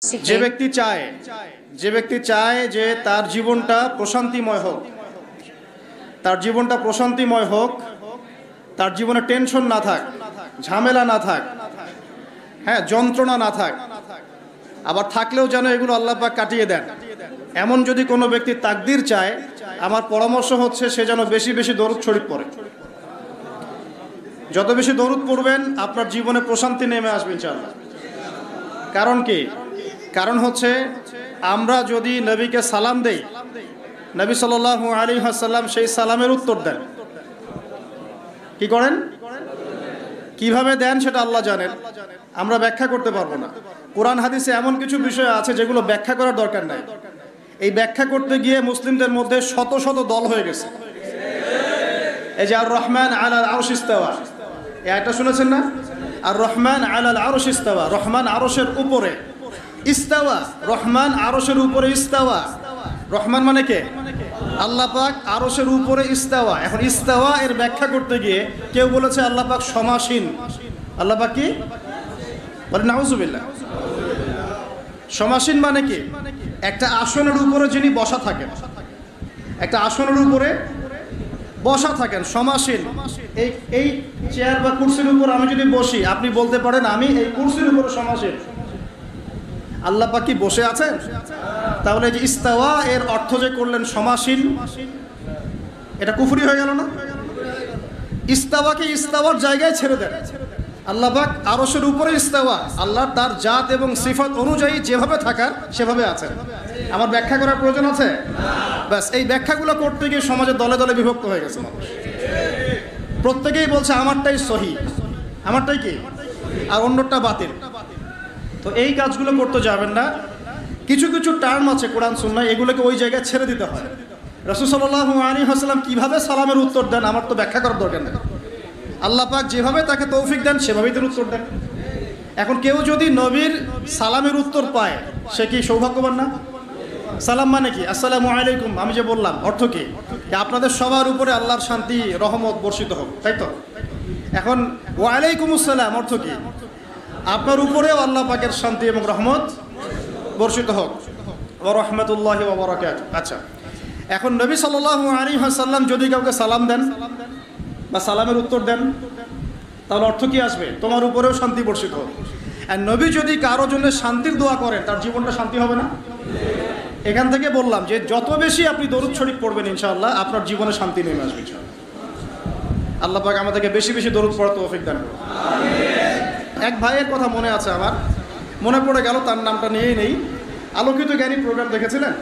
যে ব্যক্তি চায় যে তার জীবনটা প্রশান্তিময় হোক, তার জীবনে টেনশন না থাক, ঝামেলা না থাক, হ্যাঁ, যন্ত্রণা না থাক, আবার থাকলেও যেন এগুলো আল্লাহ পাক কাটিয়ে দেন, এমন যদি কোনো ব্যক্তি তাকদীর চায়, আমার পরামর্শ হচ্ছে সে যেন বেশি বেশি দরুদ শরীফ পড়ে। যত বেশি দরুদ পড়বেন আপনার জীবনে প্রশান্তি নেমে আসবে ইনশাআল্লাহ। কারণ কি? কারণ হচ্ছে আমরা যদি নবীকে সালাম দেই, নবী সাল্লাল্লাহু আলাইহি ওয়াসাল্লাম সেই সালামের উত্তর দেন। কি করেন? কিভাবে দেন সেটা আল্লাহ জানেন, আমরা ব্যাখ্যা করতে পারবো না। কোরআন হাদিসে এমন কিছু বিষয় আছে যেগুলো ব্যাখ্যা করার দরকার নাই। এই ব্যাখ্যা করতে গিয়ে মুসলিমদের মধ্যে শত শত দল হয়ে গেছে। এই যে আর রহমান আলাল আরশ ইস্তাওয়া, এই আয়াতটা শুনেছেন না? আর রহমান আলাল আরশ ইস্তাওয়া, রহমান আরশের উপরে, ইস্তাওয়া রহমান আরশের উপরে, ইস্তাওয়া রহমান মানে কে? আল্লাহ পাক আরশের উপরে ইস্তাওয়া। এখন ইস্তাওয়া এর ব্যাখ্যা করতে গিয়ে কেউ বলেছে আল্লাহ পাক সমাসীন। আল্লাহ পাক কি বলে? নাউজুবিল্লাহ। সমাসীন মানে কি? একটা আসনের উপরে যিনি বসা থাকেন, একটা আসনের উপরে বসা থাকেন, সমাসীন। এই চেয়ার বা কুরসির উপর আমি যদি বসি, আপনি বলতে পারেন আমি এই কুরসির উপরে সমাসীন। আল্লাহ পাক কি বসে আছেন? তাহলে যে ইস্তাওয়া এর অর্থ যে করলেন সমাসীন, এটা কুফরি হয়ে গেল না? ইস্তাওয়াকে ইস্তাওয়ার জায়গায় ছেড়ে দেন। আল্লাহ পাক আরশের উপরে ইস্তাওয়া, আল্লাহ তার জাত এবং সিফাত অনুযায়ী যেভাবে থাকার সেভাবে আছেন। আমার ব্যাখ্যা করার প্রয়োজন আছে? ব্যাস, এই ব্যাখ্যাগুলো করতে গিয়ে সমাজে দলে দলে বিভক্ত হয়ে গেছে মানুষ। প্রত্যেকেই বলছে আমারটাই সহি, আমারটাই কি, আর অন্যটা বাতিল। তো এই কাজগুলো করতে যাবেন না। কিছু কিছু টার্ম আছে কোরআন সুন্নাহ, এগুলোকে ওই জায়গায় ছেড়ে দিতে হয়। রাসূল সাল্লাল্লাহু আলাইহি ওয়াসাল্লাম কিভাবে সালামের উত্তর দেন আমার তো ব্যাখ্যা করার দরকার নেই। আল্লাহ পাক যেভাবে তাকে তৌফিক দেন সেভাবেই তার উত্তর দেন। এখন কেউ যদি নবীর সালামের উত্তর পায়, সে কি সৌভাগ্যবান না? সালাম মানে কি? আসসালামু আলাইকুম, আমি যে বললাম অর্থ কি? আপনাদের সবার উপরে আল্লাহর শান্তি রহমত বর্ষিত হোক, তাই তো? এখন ওয়ালাইকুমুস সালাম অর্থ কি? আপনার উপরেও আল্লাহ পাকের শান্তি এবং রহমত বর্ষিত হোক। ওয়া রাহমাতুল্লাহি ওয়া বারাকাতুহু। আচ্ছা, এখন নবী সাল্লাল্লাহু আলাইহি ওয়াসাল্লাম যদি কাউকে সালাম দেন বা সালামের উত্তর দেন, তাহলে অর্থ কি আসবে? তোমার উপরেও শান্তি বর্ষিত হোক। আর নবী যদি কারো জন্য শান্তির দোয়া করেন, তার জীবনটা শান্তি হবে না? এখান থেকে বললাম যে যত বেশি আপনি দরুদ শরীফ পড়বেন ইনশাআল্লাহ আপনার জীবনে শান্তি নেমে আসবে ইনশাআল্লাহ। আল্লাহ পাক আমাদেরকে বেশি বেশি দরুদ পড়ার তৌফিক দান করুন। এক ভাইয়ের কথা মনে আছে, আমার মনে পড়ে গেল, তার নামটা নিয়েই নেই। আলোকিত জ্ঞানী প্রোগ্রাম দেখেছিলেন?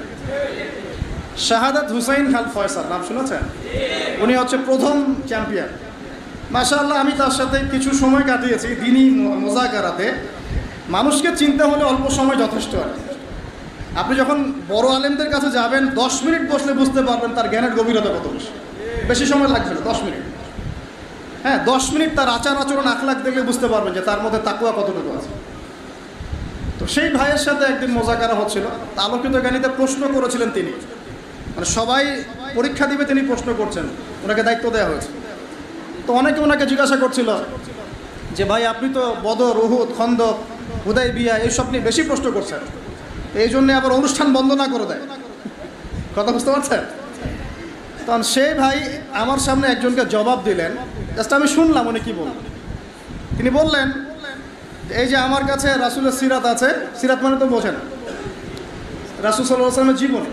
শাহাদাত হুসাইন খান ফয়সাল নাম শুনেছেন? উনি হচ্ছে প্রথম চ্যাম্পিয়ন। মাশাআল্লাহ, আমি তার সাথে কিছু সময় কাটিয়েছি দিনই মোজাকারাতে। মানুষকে চিনতে হলে অল্প সময় যথেষ্ট আর। আপনি যখন বড় আলেমদের কাছে যাবেন, 10 মিনিট বসলে বুঝতে পারবেন তার জ্ঞানের গভীরতা কত বেশি। বেশি সময় লাগবে না, 10 মিনিট। হ্যাঁ, 10 মিনিট তার আচার আচরণ আখলাক দেখলে বুঝতে পারবেন যে তার মধ্যে তাকওয়া কতটুকু আছে। তো সেই ভাইয়ের সাথে একদিন মোজাকারা হচ্ছিল, আলোকিত জ্ঞানীতে প্রশ্ন করেছিলেন তিনি, মানে সবাই পরীক্ষা দিবে, তিনি প্রশ্ন করছেন, ওনাকে দায়িত্ব দেওয়া হয়েছে। তো অনেকে ওনাকে জিজ্ঞাসা করছিল যে ভাই আপনি তো বদর, উহুদ, খন্দক, হুদাইবিয়া এইসব নিয়ে বেশি প্রশ্ন করছেন, এই জন্যে আবার অনুষ্ঠান বন্ধ না করে দেয়। কথা বুঝতে পারছেন? তখন সেই ভাই আমার সামনে একজনকে জবাব দিলেন, জাস্ট আমি শুনলাম উনি কি বললেন। তিনি বললেন, এই যে আমার কাছে রাসূলের সিরাত আছে, সিরাত মানে তো বোঝেন, রাসূল সাল্লাল্লাহু আলাইহি ওয়াসাল্লামের জীবনী,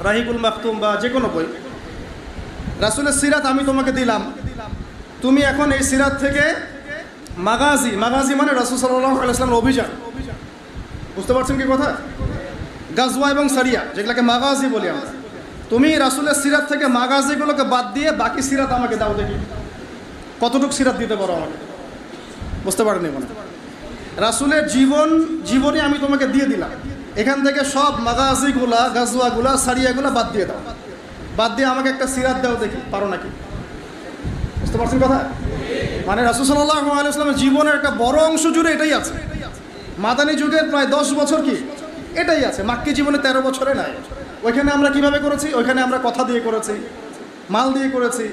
রাহিকুল মাকতুম বা যে কোনো বই, রাসূলের সিরাত আমি তোমাকে দিলাম, তুমি এখন এই সিরাত থেকে মাগাজি, মাগাজি মানে রাসূল সাল্লাল্লাহু আলাইহি ওয়াসাল্লামের অভিযান, বুঝতে পারছেন কি কথা? গাজওয়া এবং সারিয়া যেগুলোকে মাগাজি বলি আমরা, তুমি রাসূলের সিরাত থেকে মাগাজিগুলোকে বাদ দিয়ে বাকি সিরাত আমাকে দাও, দেখি কতটুকু সিরাত দিতে পারো আমাকে। বুঝতে পারেননি মনে? রাসূলের জীবনী আমি তোমাকে দিয়ে দিলাম, এখান থেকে সব মাগাজিগুলা, গাজওয়াগুলা, সারিয়াগুলা বাদ দিয়ে দাও, বাদ দিয়ে আমাকে একটা সিরাত দাও, দেখি পারো নাকি। বুঝতে পারছেন কথা? মানে রাসূল সাল্লাল্লাহু আলাইহি ওয়াসাল্লামের জীবনের একটা বড় অংশ জুড়ে এটাই আছে। মাদানী যুগের প্রায় 10 বছর কি এটাই আছে, মাক্কি জীবনে 13 বছরে নাই। ওইখানে আমরা কিভাবে করেছি? ওইখানে আমরা কথা দিয়ে করেছি, মাল দিয়ে করেছি,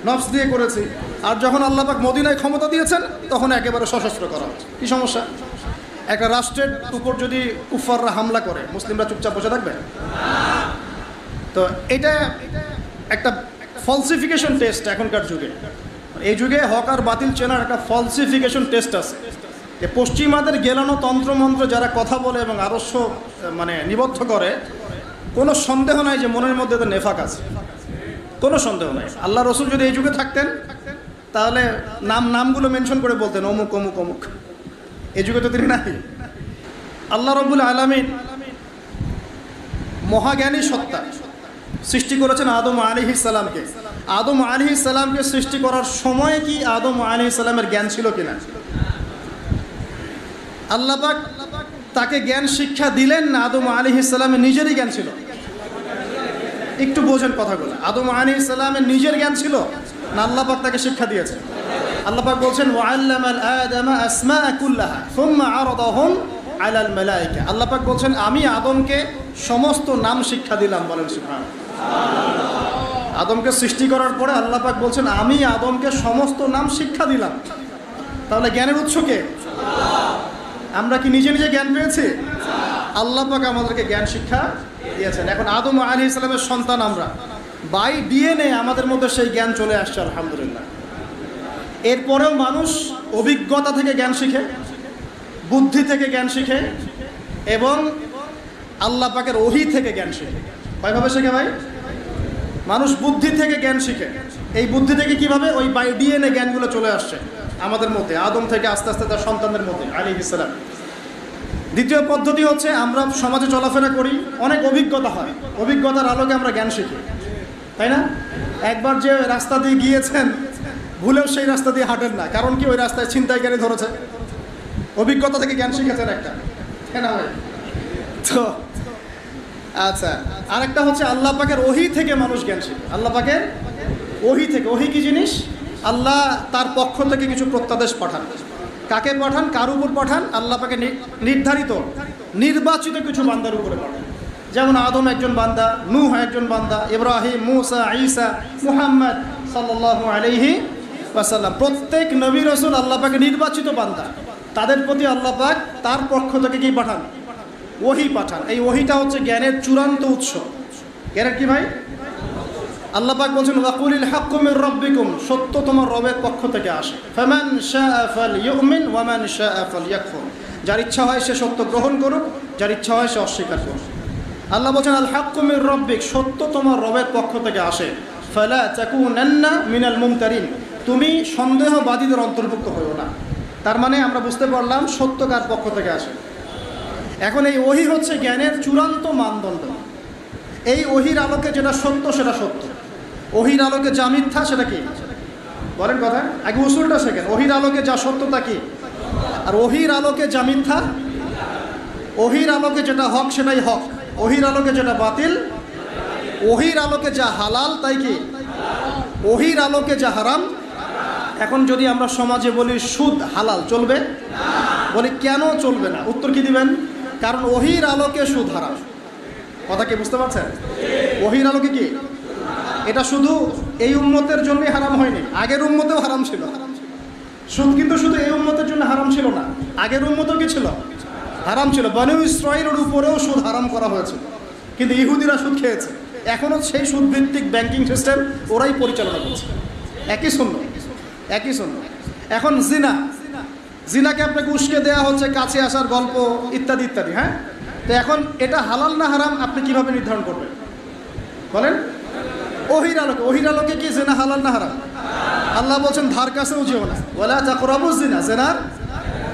নফস দিয়ে করেছি। আর যখন আল্লাহ পাক মদিনায় ক্ষমতা দিয়েছেন তখন একেবারে সশস্ত্র করা হচ্ছে। কি সমস্যা? একটা রাষ্ট্রের উপর যদি কুফাররা হামলা করে মুসলিমরা চুপচাপ বসে থাকবে? তো এটা একটা ফলসিফিকেশন টেস্ট এখনকার যুগে। এই যুগে হক আর বাতিল চেনার একটা ফলসিফিকেশন টেস্ট আছে, যে পশ্চিমাদের গেলানো তন্ত্রমন্ত্র যারা কথা বলে এবং আদর্শ মানে নিবদ্ধ করে, কোনো সন্দেহ নাই যে মনের মধ্যে তো নেফাক আছে, কোনো সন্দেহ নাই। আল্লাহ রসুল যদি এই যুগে থাকতেন তাহলে নামগুলো মেনশন করে বলতেন অমুক অমুক অমুক। এই যুগে তো তিনি নাই। আল্লাহ রব্বুল আলামিন মহাজ্ঞানী সত্তা, সৃষ্টি করেছেন আদম আলাইহিস সালামকে। আদম আলাইহিস সালামকে সৃষ্টি করার সময় কি আদম আলাইহিস সালামের জ্ঞান ছিল কিনা? আল্লাহ পাক তাকে জ্ঞান শিক্ষা দিলেন না আদম আলাইহিস সালামের নিজেরই জ্ঞান ছিল? একটু বোঝেন কথাগুলো। আদম আলাইহিস সালামের নিজের জ্ঞান ছিল না আল্লাহ পাক তাকে শিক্ষা দিয়েছেন? আল্লাহ পাক বলছেন ওয়াআল্লামাল আদামা আসমাআ কুল্লাহা সুম্মা আরাদাহুম আলাল মালায়েকা। আল্লাহ পাক বলছেন আমি আদমকে সমস্ত নাম শিক্ষা দিলাম। বলেন সুবহানাল্লাহ। আদমকে সৃষ্টি করার পরে আল্লাহ পাক বলছেন আমি আদমকে সমস্ত নাম শিক্ষা দিলাম। তাহলে জ্ঞানের উৎস কে? আমরা কি নিজে নিজে জ্ঞান পেয়েছি? আল্লাহ পাক আমাদেরকে জ্ঞান শিক্ষা দিয়েছেন। এখন আদম আলাইহিস সালামের সন্তান আমরা, বাই ডিএনএ আমাদের মধ্যে সেই জ্ঞান চলে আসছে আলহামদুলিল্লাহ। এরপরেও মানুষ অভিজ্ঞতা থেকে জ্ঞান শিখে, বুদ্ধি থেকে জ্ঞান শিখে এবং আল্লাহ পাকের ওহী থেকে জ্ঞান শিখে। কয়ভাবে শেখে ভাই? মানুষ বুদ্ধি থেকে জ্ঞান শিখে। এই বুদ্ধি থেকে কিভাবে? ওই বাই ডিএনএ জ্ঞানগুলো চলে আসছে আমাদের মধ্যে, আদম থেকে আস্তে আস্তে তার সন্তানদের মধ্যে আলাইহিস সালাম। দ্বিতীয় পদ্ধতি হচ্ছে আমরা সমাজে চলাফেরা করি, অনেক অভিজ্ঞতা হয়, অভিজ্ঞতার আলোকে আমরা জ্ঞান শিখি, তাই না? একবার যে রাস্তা দিয়ে গিয়েছেন ভুলেও সেই রাস্তা দিয়ে হাঁটেন না, কারণ কি ওই রাস্তায় ছিনতাইকারী ধরেছে। অভিজ্ঞতা থেকে জ্ঞান শিখেছেন একটা, তাই না ভাই? তো আচ্ছা, আরেকটা হচ্ছে আল্লাহ পাকের ওহী থেকে মানুষ জ্ঞান শিখে। আল্লাহ পাকের ওহী থেকে। ওহী কি জিনিস? আল্লাহ তার পক্ষ থেকে কিছু প্রত্যাদেশ পাঠান। কাকে পাঠান? কার উপর পাঠান? আল্লাহ পাকে নির্ধারিত নির্বাচিত কিছু বান্দার উপরে পাঠান। যেমন আদম একজন বান্দা, নূহ একজন বান্দা, ইব্রাহিম, মূসা, ঈসা, মুহাম্মদ সাল্লাল্লাহু আলাইহি ওয়াসাল্লাম, প্রত্যেক নবী রাসূল আল্লাহ পাকে নির্বাচিত বান্দা। তাদের প্রতি আল্লাহ পাক তার পক্ষ থেকে কি পাঠান? ওহী পাঠান। এই ওহীটা হচ্ছে জ্ঞানের চূড়ান্ত উৎস। জ্ঞানের কি ভাই? আল্লাহ পাক বলছেন ওয়াকুলিল হাক্কু মির রাব্বিকুম, সত্য তোমার রবের পক্ষ থেকে আসে। ফামান শাআ ফালইউমিন ওয়া মান শাআ ফালইয়াকফুর, যার ইচ্ছা হয় সে সত্য গ্রহণ করুক, যার ইচ্ছা হয় সে অস্বীকার করুক। আল্লাহ বলছেন আল হাক্কু মির রাব্বিক, সত্য তোমার রবের পক্ষ থেকে আসে। ফালা তাকুনান্না মিনাল মুমতারিন, তুমি সন্দেহবাদীদের অন্তর্ভুক্ত হইও না। তার মানে আমরা বুঝতে পারলাম সত্য কার পক্ষ থেকে আসে। এখন এই ওহী হচ্ছে জ্ঞানের চূড়ান্ত মানদণ্ড। এই ওহীর আলোকে যেটা সত্য সেটা সত্য, ওহীর আলোকে যা মিথ্যা সেটা কি? বলেন কথা, আগে উসুলটা শেখেন। ওহীর আলোকে যা সত্যতা কি, আর ওহীর আলোকে যা মিথ্যা। ওহীর আলোকে যেটা হক সেটাই হক, ওহীর আলোকে যেটা বাতিল। ওহীর আলোকে যা হালাল তাই কি, ওহীর আলোকে যা হারাম। এখন যদি আমরা সমাজে বলি সুদ হালাল, চলবে? বলি কেন চলবে না? উত্তর কি দিবেন? কারণ ওহীর আলোকে সুদ হারাম। কথা কি বুঝতে পারছেন? ওহীর আলোকে কি, এটা শুধু এই উম্মতের জন্যই হারাম হয়নি, আগের উম্মতেও হারাম ছিল। সুদ কিন্তু শুধু এই উম্মতের জন্য হারাম ছিল না, আগের উম্মতেও কি ছিল? হারাম ছিল। বনু ইসরাঈলের উপরেও সুদ হারাম করা হয়েছিল, কিন্তু ইহুদিরা সুদ খেয়েছে। এখনও সেই সুদ ভিত্তিক ব্যাংকিং সিস্টেম ওরাই পরিচালনা করছে। একই শূন্য, একই শূন্য। এখন জিনা, জিনাকে আপনাকে উস্কে দেওয়া হচ্ছে, কাছে আসার গল্প ইত্যাদি ইত্যাদি। হ্যাঁ, তো এখন এটা হালাল না হারাম আপনি কিভাবে নির্ধারণ করবেন বলেন? ওহীর আলোকে। ওহীর আলোকে কি জিনা হালাল না হারাম? আল্লাহ বলছেন ধার কাছেও যেও না, ওয়ালা তাকরাবুজ জিনা, জিনার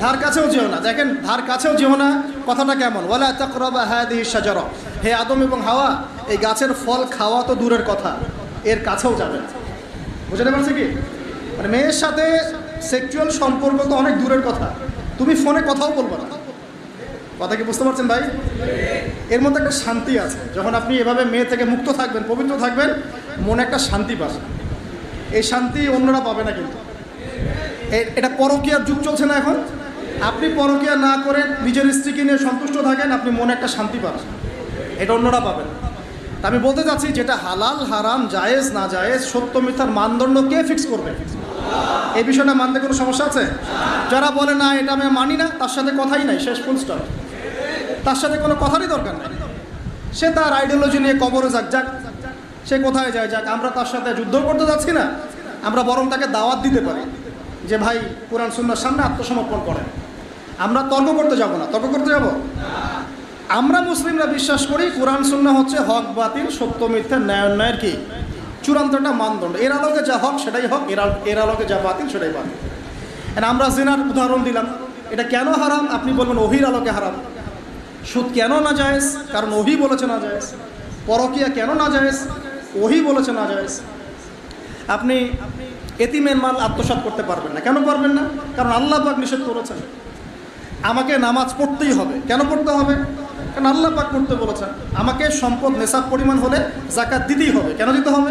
ধার কাছেও যেও না। দেখেন ধার কাছেও যেও না কথাটা কেমন? ওয়ালা তাকরাবা হাদিহি শাজারা, হে আদম এবং হাওয়া, এই গাছের ফল খাওয়া তো দূরের কথা, এর কাছেও যাবে না। বুঝতে পারছি কি? মানে মেয়ের সাথে সেক্সুয়াল সম্পর্ক তো অনেক দূরের কথা, তুমি ফোনে কথাও বলবো না। কথা কি বুঝতে পারছেন ভাই? এর মধ্যে একটা শান্তি আছে। যখন আপনি এভাবে মেয়ে থেকে মুক্ত থাকবেন, পবিত্র থাকবেন, মনে একটা শান্তি পাবেন। এই শান্তি অন্যরা পাবে না। কিন্তু এটা পরকীয়ার যুগ চলছে না এখন। আপনি পরকীয়া না করে নিজের স্ত্রীকে নিয়ে সন্তুষ্ট থাকেন, আপনি মনে একটা শান্তি পাবেন, এটা অন্যরা পাবেন। তা আমি বলতে চাচ্ছি যেটা হালাল হারাম, জায়েজ না জায়েজ, সত্য মিথ্যার মানদণ্ড কে ফিক্স করবে? এই বিষয়টা মানতে কোনো সমস্যা আছে? যারা বলে না এটা আমি মানি না, তার সাথে কথাই নাই, শেষ ফুল স্টপ। তার সাথে কোনো কথারই দরকার নাই। সে তার আইডিওলজি নিয়ে কবরে যাক যাক, সে কোথায় যায় যাক, আমরা তার সাথে যুদ্ধ করতে যাচ্ছি না। আমরা বরং তাকে দাওয়াত দিতে পারি যে ভাই কোরআন সুন্নাহর সামনে আত্মসমর্পণ করেন। আমরা তর্ক করতে যাব না। তর্ক করতে যাব? আমরা মুসলিমরা বিশ্বাস করি কোরআন সুন্নাহ হচ্ছে হক বাতিল, সত্য মিথ্যা, ন্যায় অন্যায়ের কি চূড়ান্তটা মানদণ্ড। এর আলোকে যা হক সেটাই হক, এর আলোকে যা বাতিল সেটাই বাতিল। আমরা জিনার উদাহরণ দিলাম, এটা কেন হারাম? আপনি বলবেন ওহির আলোকে হারাম। সুদ কেন না জায়েজ? কারণ ওহি বলেছে না জায়েজ। পরকিয়া কেন না জায়েজ? ওহি বলেছে না জায়েজ। আপনি এতিমের মাল আত্মসাৎ করতে পারবেন না। কেন পারবেন না? কারণ আল্লাহ পাক নিষেধ করেছেন। আমাকে নামাজ পড়তেই হবে। কেন পড়তে হবে? কারণ আল্লাহ পাক পড়তে বলেছেন। আমাকে সম্পদ নেশাব পরিমাণ হলে যাকাত দিতেই হবে। কেন দিতে হবে?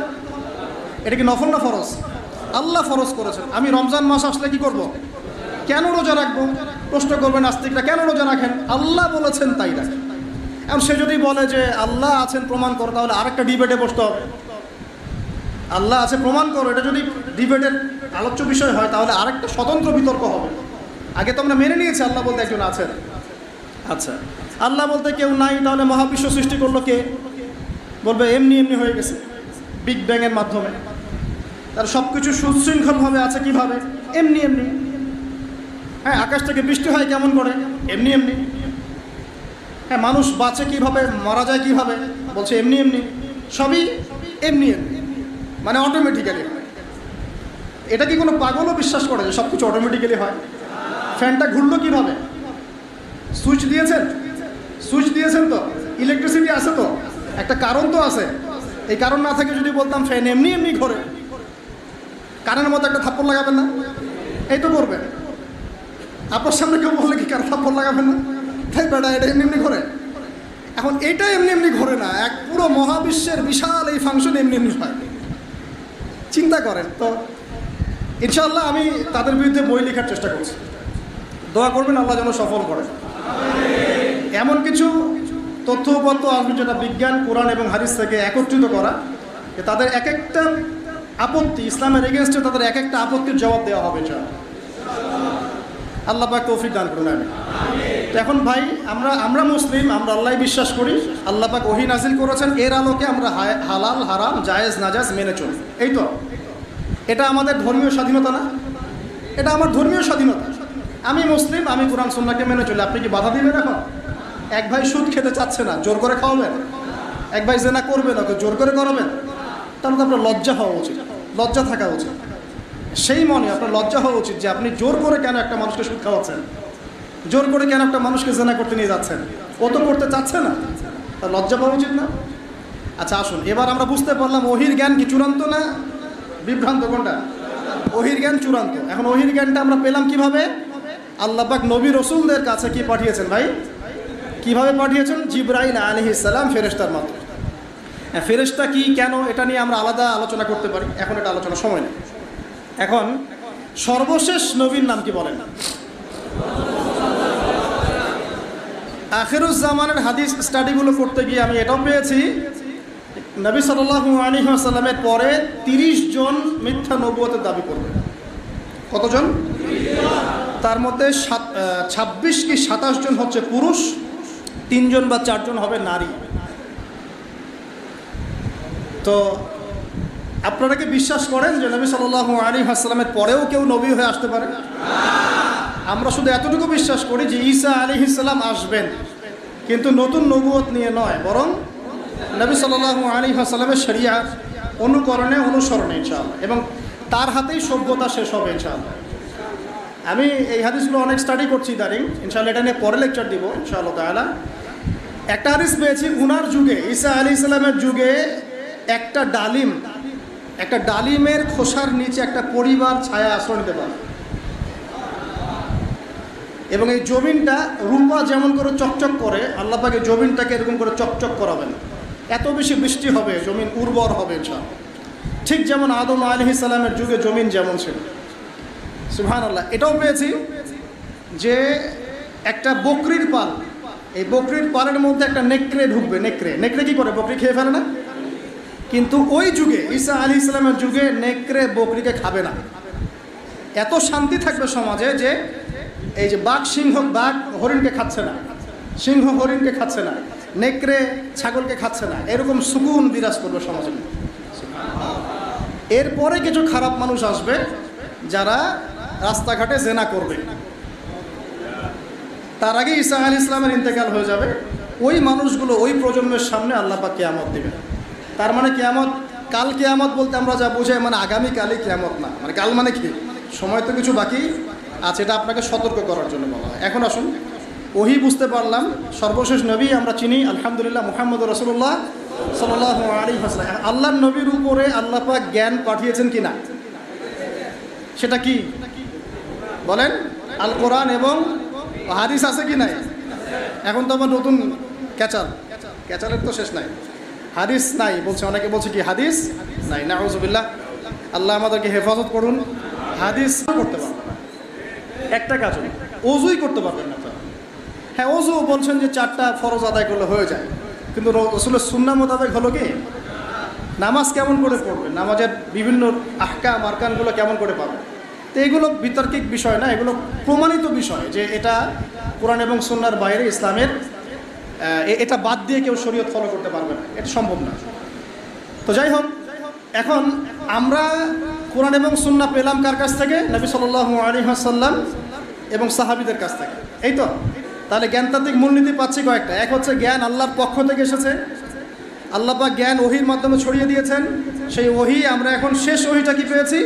এটা কি নফল না ফরজ? আল্লাহ ফরজ করেছেন। আমি রমজান মাস আসলে কি করব? কেন রোজা রাখবো? প্রশ্ন করবেন নাস্তিকরা, কেন রোজা রাখেন? আল্লাহ বলেছেন তাই রাখেন। এখন সে যদি বলে যে আল্লাহ আছেন প্রমাণ করো, তাহলে আরেকটা ডিবেটে বসতে হবে। আল্লাহ আছে প্রমাণ করো, এটা যদি ডিবেটের আলোচ্য বিষয় হয় তাহলে আরেকটা স্বতন্ত্র বিতর্ক হবে। আগে তো আমরা মেনে নিয়েছি আল্লাহ বলতে একজন আছেন। আচ্ছা, আল্লাহ বলতে কেউ নাই, তাহলে মহাবিশ্ব সৃষ্টি করলো কে? বলবে এমনি এমনি হয়ে গেছে, বিগ ব্যাংয়ের মাধ্যমে। তার সব কিছু সুশৃঙ্খলভাবে আছে কিভাবে? এমনি এমনি। হ্যাঁ, আকাশ থেকে বৃষ্টি হয় কেমন করে? এমনি এমনি। হ্যাঁ, মানুষ বাঁচে কিভাবে, মারা যায় কিভাবে? বলছে এমনি এমনি। সবই এমনি এমনি, মানে অটোমেটিক্যালি হয়। এটা কি কোনো পাগলও বিশ্বাস করে যে সব কিছু অটোমেটিক্যালি হয়? ফ্যানটা ঘুরলো কিভাবে? সুইচ দিয়েছেন? সুইচ দিয়েছেন তো, ইলেকট্রিসিটি আছে তো, একটা কারণ তো আছে। এই কারণ না থাকে যদি বলতাম ফ্যান এমনি এমনি ঘোরে, কারেন্টের মতো একটা থাপ্পড় লাগাবেন না? এই তো করবেন। আপনার সামনে কেউ বললে কি কার থাপ্পড় লাগাবেন না? তাই বেটা এটা এমনি এমনি ঘোরে। এখন এটা এমনি এমনি ঘোরে না, এক পুরো মহাবিশ্বের বিশাল এই ফাংশন এমনি এমনি হয়। চিন্তা করেন তো। ইনশাআল্লাহ আমি তাদের বিরুদ্ধে বই লেখার চেষ্টা করছি। দোয়া করবেন আল্লাহ যেন সফল করে। এমন কিছু তথ্য উপাত্ত আসবে যেটা বিজ্ঞান, কোরআন এবং হাদিস থেকে একত্রিত করা, যে তাদের এক একটা আপত্তি, ইসলামের এগেনস্টে তাদের এক একটা আপত্তির জবাব দেওয়া হবে। আল্লাহ পাক তৌফিক দান করুন। আমি তো এখন ভাই আমরা মুসলিম, আমরা আল্লাহ বিশ্বাস করি। আল্লাহ পাক ওহী নাজিল করেছেন, এর আলোকে আমরা হালাল হারাম জায়েজ নাজায়েজ মেনে চলি। এই তো, এটা আমাদের ধর্মীয় স্বাধীনতা না? এটা আমার ধর্মীয় স্বাধীনতা। আমি মুসলিম, আমি কোরআন সুন্নাহকে মেনে চলি। আপনি কি বাধা দিবেন? এখন এক ভাই সুদ খেতে চাচ্ছে না, জোর করে খাওয়াবেন? এক ভাই জেনা করবে না, তো জোর করে করাবেন? তাহলে তো আপনার লজ্জা হওয়া উচিত, লজ্জা থাকা উচিত। সেই মনে আপনার লজ্জা হওয়া উচিত যে আপনি জোর করে কেন একটা মানুষকে সুদ খাওয়াচ্ছেন, জোর করে কেন একটা মানুষকে জেনা করতে নিয়ে যাচ্ছেন। ও তো করতে চাচ্ছে না, তার লজ্জা পাওয়া উচিত না? আচ্ছা আসুন, এবার আমরা বুঝতে পারলাম ওহির জ্ঞান কি চূড়ান্ত না বিভ্রান্ত? কোনটা? ওহির জ্ঞান চূড়ান্ত। এখন ওহির জ্ঞানটা আমরা পেলাম কিভাবে? আল্লাহ পাক নবী রসুলদের কাছে কি পাঠিয়েছেন ভাই? কিভাবে পাঠিয়েছেন? জিবরাইল আলাইহিস সালাম, ফেরেশতার মাধ্যমে। ফেরেশতা কি, কেন, এটা নিয়ে আমরা আলাদা আলোচনা করতে পারি, এখন এটা আলোচনার সময় নেই। এখন সর্বশেষ নবীর নাম কি বলেন? আখিরুজ্জামানের হাদিস স্টাডিগুলো করতে গিয়ে আমি এটাও পেয়েছি, নবী সাল্লাল্লাহু আলাইহি ওয়াসাল্লামের পরে 30 জন মিথ্যা নবুয়তের দাবি করবে। কতজন? তার মধ্যে 26 কি 27 জন হচ্ছে পুরুষ, 3 জন বা 4 জন হবে নারী। তো আপনারা কি বিশ্বাস করেন যে নবী সাল্লাল্লাহু আলাইহি ওয়াসাল্লামের পরেও কেউ নবী হয়ে আসতে পারে? আমরা শুধু এতটুকু বিশ্বাস করি যে ঈসা আলাইহিস সালাম আসবেন, কিন্তু নতুন নবুয়ত নিয়ে নয়, বরং নবী সাল্লাল্লাহু আলাইহি ওয়াসাল্লামের শরিয়া অনুসরণে ইনশাআল্লাহ, এবং তার হাতেই সভ্যতা শেষ হবে ইনশাআল্লাহ। আমি এই হাদিসগুলো অনেক স্টাডি করছি ইদানিং, ইনশাআল্লাহ এটা নিয়ে পরে লেকচার দিব ইনশাআল্লাহ তাআলা। একটা হাদিস পেয়েছি, উনার যুগে, ঈসা আলাইহিস সালামের যুগে একটা ডালিমের খোসার নিচে একটা পরিবার ছায়া আশ্রয় নিতে পারে, এবং এই জমিনটা রূপা যেমন করে চকচক করে, আল্লাহ পাক এই জমিনটাকে এরকম করে চকচক করাবেন। এত বেশি বৃষ্টি হবে, জমিন উর্বর হবে ইনশাআল্লাহ। ঠিক যেমন আদম আলাইহিস সালামের যুগে জমিন যেমন ছিল। সুবহানাল্লাহ। এটাও পেয়েছি যে একটা বকরির পাল, এই বকরির পালের মধ্যে একটা নেকড়ে ঢুকবে। নেকড়ে কি করে? বকরি খেয়ে ফেলে না? কিন্তু ওই যুগে, ঈসা আলাইহিস সালামের যুগে, নেকড়ে বকরিকে খাবে না। এত শান্তি থাকবে সমাজে যে এই যে বাঘ হরিণকে খাচ্ছে না, সিংহ হরিণকে খাচ্ছে না, নেকড়ে ছাগলকে খাচ্ছে না, এরকম সুকুন বিরাজ করবে সমাজে। এরপরে কিছু খারাপ মানুষ আসবে যারা রাস্তাঘাটে জেনা করবে, তার আগে ঈসা আলাইহিস সালামের ইন্তেকাল হয়ে যাবে। ওই মানুষগুলো ওই প্রজন্মের সামনে আল্লাহ পাক কিয়ামত দিবেন। তার মানে কিয়ামত, কাল কিয়ামত বলতে আমরা যা বোঝাই মানে আগামীকালই কিয়ামত না, মানে কাল মানে কি, সময় তো কিছু বাকি আছে, এটা আপনাকে সতর্ক করার জন্য বলা হয়। এখন আসুন, ওহি বুঝতে পারলাম, সর্বশেষ নবী আমরা চিনি আলহামদুলিল্লাহ মুহাম্মদ রাসূলুল্লাহ সাল্লাল্লাহু আলাইহি ওয়াসাল্লাম। আল্লাহর নবীর উপরে আল্লাহ পাক জ্ঞান পাঠিয়েছেন কিনা, সেটা কি বলেন? আল কোরআন এবং হাদিস আছে কি নাই? এখন তো আবার নতুন ক্যাচালের তো শেষ নাই, হাদিস নাই বলছে, অনেকে বলছে কি হাদিস নাই, নাউযুবিল্লাহ। আল্লাহ আমাদেরকে হেফাজত করুন। হাদিস করতে পারবেন না, একটা কাজ ওযুই করতে পারবেন না। হ্যাঁ, ওযু বলছেন যে 4টা ফরজ আদায় করলে হয়ে যায়, কিন্তু রাসূলের সুন্নাহ মোতাবেক হলো কি? নামাজ কেমন করে পড়বেন, নামাজের বিভিন্ন আহকাম আরকানগুলো কেমন করে পাবেন? তো এগুলো বিতর্কিক বিষয় না, এগুলো প্রমাণিত বিষয় যে এটা কোরআন এবং সুন্নাহর বাইরে ইসলামের, এটা বাদ দিয়ে কেউ শরীয়ত ফলো করতে পারবে না, এটা সম্ভব না। তো যাই হোক, এখন আমরা কোরআন এবং সুন্নাহ পেলাম কার কাছ থেকে? নবী সাল্লাল্লাহু আলাইহি ওয়াসাল্লাম এবং সাহাবীদের কাছ থেকে, এই তো। তাহলে জ্ঞানতাত্ত্বিক মূলনীতি পাচ্ছি কয়েকটা। এক হচ্ছে জ্ঞান আল্লাহর পক্ষ থেকে এসেছে, আল্লাহ পাক জ্ঞান ওহির মাধ্যমে ছড়িয়ে দিয়েছেন। সেই ওহি আমরা এখন শেষ ওহিটা কি পেয়েছি?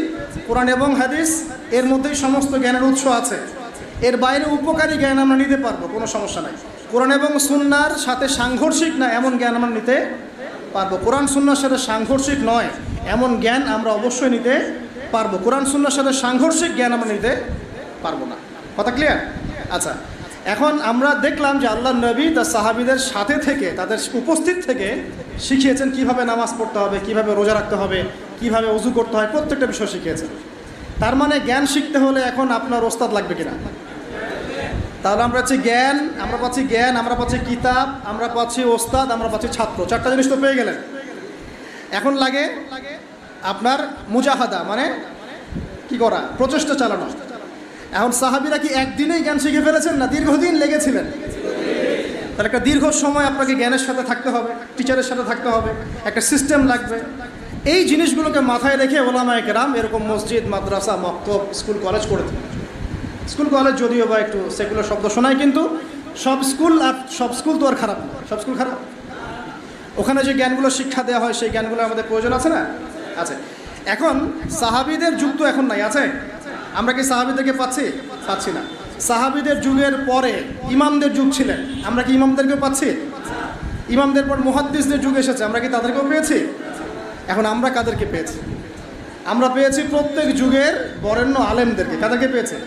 কোরআন এবং হাদিস, এর মধ্যেই সমস্ত জ্ঞানের উৎস আছে। এর বাইরে উপকারী জ্ঞান আমরা নিতে পারবো, কোনো সমস্যা নাই। কোরআন এবং সুন্নাহর সাথে সাংঘর্ষিক না এমন জ্ঞান আমরা নিতে পারবো, কোরআন সুন্নাহর সাথে সাংঘর্ষিক নয় এমন জ্ঞান আমরা অবশ্যই নিতে পারবো। কোরআন সুন্নাহর সাথে সাংঘর্ষিক জ্ঞান আমরা নিতে পারবো না। কথা ক্লিয়ার? আচ্ছা, এখন আমরা দেখলাম যে আল্লাহর নবী তার সাহাবীদের সাথে থেকে, তাদের উপস্থিত থেকে শিখিয়েছেন কিভাবে নামাজ পড়তে হবে, কিভাবে রোজা রাখতে হবে, কিভাবে ওযু করতে হয়, প্রত্যেকটা বিষয় শিখিয়েছেন। তার মানে জ্ঞান শিখতে হলে এখন আপনার ওস্তাদ লাগবে কিনা? তাহলে আমরা পাচ্ছি জ্ঞান, আমরা পাচ্ছি কিতাব, আমরা পাচ্ছি ওস্তাদ, আমরা পাচ্ছি ছাত্র। 4টা জিনিস তো পেয়ে গেলেন। এখন লাগে আপনার মুজাহাদা, মানে কি করা? প্রচেষ্টা চালানো। এখন সাহাবীরা কি একদিনেই জ্ঞান শিখে ফেলেছেন, না দীর্ঘদিন লেগেছিলেন? তাহলে একটা দীর্ঘ সময় আপনাকে জ্ঞানের সাথে থাকতে হবে, টিচারের সাথে থাকতে হবে, একটা সিস্টেম লাগবে। এই জিনিসগুলোকে মাথায় রেখে ওলামায়ে কেরাম এরকম মসজিদ, মাদ্রাসা, মক্তব, স্কুল, কলেজ করেছেন। স্কুল কলেজ যদিও বা একটু সেকুলার শব্দ শোনায়, কিন্তু সব স্কুল তো আর খারাপ না। সব স্কুল খারাপ? ওখানে যে জ্ঞানগুলো শিক্ষা দেওয়া হয় সেই জ্ঞানগুলো আমাদের প্রয়োজন আছে না? আছে। এখন সাহাবীদের যুগ তো এখন নাই, আছে? আমরা কি সাহাবীদেরকে পাচ্ছি না। সাহাবীদের যুগের পরে ইমামদের যুগ ছিলেন, আমরা কি ইমামদেরকেও পাচ্ছি? ইমামদের পর মুহাদ্দিসদের যুগ এসেছে, আমরা কি তাদেরকেও পেয়েছি? এখন আমরা কাদেরকে পেয়েছি? আমরা পেয়েছি প্রত্যেক যুগের বরেণ্য আলেমদেরকে। কাদেরকে পেয়েছে?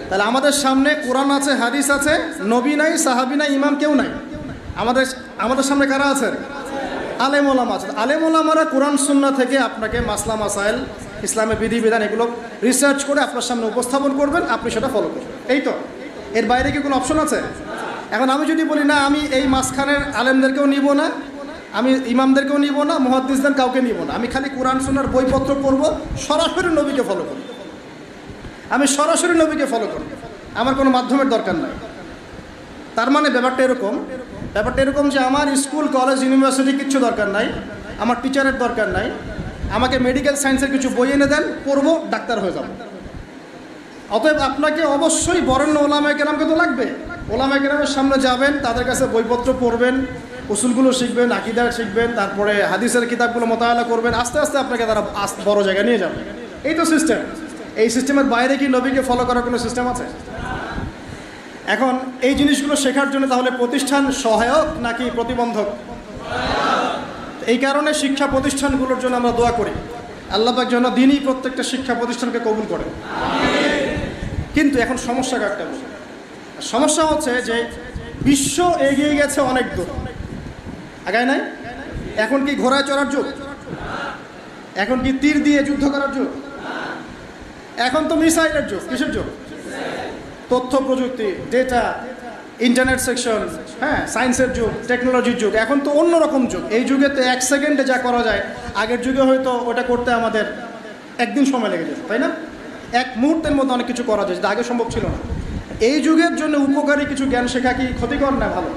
তাহলে আমাদের সামনে কোরআন আছে, হাদিস আছে, নবী নাই, সাহাবী নাই, ইমাম কেউ নাই। আমাদের সামনে কারা আছেন? আলেম ওলামা আছেন। আলেম ওলামারা কোরআন সুন্নাহ থেকে আপনাকে মাসলা মাসাইল, ইসলামের বিধিবিধান এগুলো রিসার্চ করে আপনার সামনে উপস্থাপন করবেন, আপনি সেটা ফলো করবেন, এই তো। এর বাইরে কি কোনো অপশন আছে? এখন আমি যদি বলি না, আমি এই মাঝখানের আলেমদেরকেও নিব না, আমি ইমামদেরকেও নিব না, মুহাদ্দিসদের কাউকে নিব না, আমি খালি কোরআন সুন্নাহর বইপত্র পড়ব, সরাসরি নবীকে ফলো করব, আমি সরাসরি নবীকে ফলো করব, আমার কোনো মাধ্যমের দরকার নাই। তার মানে ব্যাপারটা এরকম যে আমার স্কুল, কলেজ, ইউনিভার্সিটি কিচ্ছু দরকার নাই, আমার টিচারের দরকার নাই, আমাকে মেডিকেল সায়েন্সের কিছু বই এনে দেন, পড়বো, ডাক্তার হয়ে যাব। অতএব আপনাকে অবশ্যই বরেণ্য ওলামায়ে কেরামকে তো লাগবে। ওলামায়ে কেরামের সামনে যাবেন, তাদের কাছে বইপত্র পড়বেন, উসুলগুলো শিখবেন, আকীদা শিখবেন, তারপরে হাদিসের কিতাবগুলো মোতালা করবেন, আস্তে আস্তে আপনাকে তারা বড় জায়গায় নিয়ে যাবে। এই তো সিস্টেম। এই সিস্টেমের বাইরে কি নবীকে ফলো করার কোনো সিস্টেম আছে? এখন এই জিনিসগুলো শেখার জন্য তাহলে প্রতিষ্ঠান সহায়ক নাকি প্রতিবন্ধক? এই কারণে শিক্ষা প্রতিষ্ঠানগুলোর জন্য আমরা দোয়া করি, আল্লাহ পাক যেন দিনই প্রত্যেকটা শিক্ষা প্রতিষ্ঠানকে কবুল করেন। কিন্তু এখন সমস্যা কাটতে হবে। সমস্যা হচ্ছে যে বিশ্ব এগিয়ে গেছে অনেক দূর, আগায় নাই? এখন কি ঘোড়ায় চড়ার যুগ? এখন কি তীর দিয়ে যুদ্ধ করার যুগ? এখন তো মিসাইলের যুগ। কিসের যুগ? তথ্য প্রযুক্তি, ডেটা, ইন্টারনেট সেকশন, হ্যাঁ, সায়েন্সের যুগ, টেকনোলজির যুগ। এখন তো অন্যরকম যুগ। এই যুগেতে 1 সেকেন্ডে যা করা যায়, আগের যুগে হয়তো ওটা করতে আমাদের একদিন সময় লেগে যেত, তাই না? এক মুহূর্তের মধ্যে অনেক কিছু করা যায়, যেটা আগে সম্ভব ছিল না। এই যুগের জন্য উপকারী কিছু জ্ঞান শেখা কি ক্ষতিকর না ভালো?